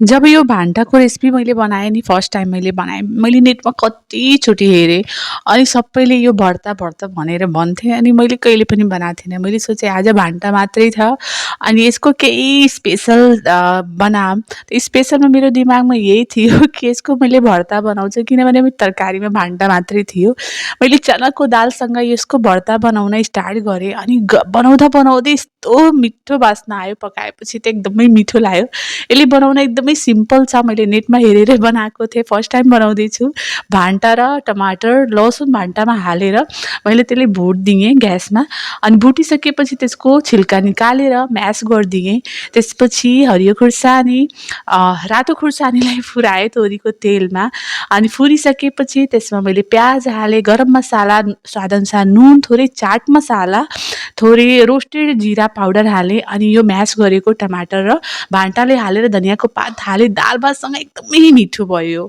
जब यो भान्टाको रेसिपी मैले बनाएँ नि फर्स्ट टाइम मैले बनाएँ। मैले नेटमा कत्तिचोटि हेरेँ अनि सबैले यो भर्ता भर्ता भनेर भन्थे अनि मैले कहिले पनि बनाएको थिइनँ। मैले सोचेँ आज भान्टा मात्रै छ अनि यसको केही स्पेसल बनाऊँ। स्पेसलमा मेरो दिमागमा यही थियो कि यसको मैले भर्ता बनाउँछु किनभने मेरो तरकारीमा भान्टा मात्रै थियो। मैले चनाको दालसँग यसको भर्ता बनाउन स्टार्ट गरेँ अनि बनाउँदा बनाउँदै यस्तो मिठो बास्ना आयो, पकाएपछि त एकदमै मिठो लाग्यो। यसले बनाउन एकदमै सिम्पल छ। मैले नेटमा हेरेरै बनाएको थिएँ। फर्स्ट टाइम बनाउँदैछु। भान्टा र टमाटर, लसुन भान्टामा हालेर मैले त्यसलाई भुटिदिएँ ग्यासमा अनि भुटिसकेपछि त्यसको छिल्का निकालेर म्यास गरिदिएँ। त्यसपछि हरियो खुर्सानी रातो खुर्सानीलाई फुराएँ तोरीको तेलमा अनि फुरिसकेपछि त्यसमा मैले प्याज हालेँ, गरम मसाला, स्वादअनुसार नुन, थोरै चाट मसाला, थोरै रोस्टेड जिरा पाउडर हालेँ अनि यो म्यास गरेको टमाटर र भान्टाले हालेर धनियाँको पात हालेँ। दाल भातसँग एकदमै मिठो भयो।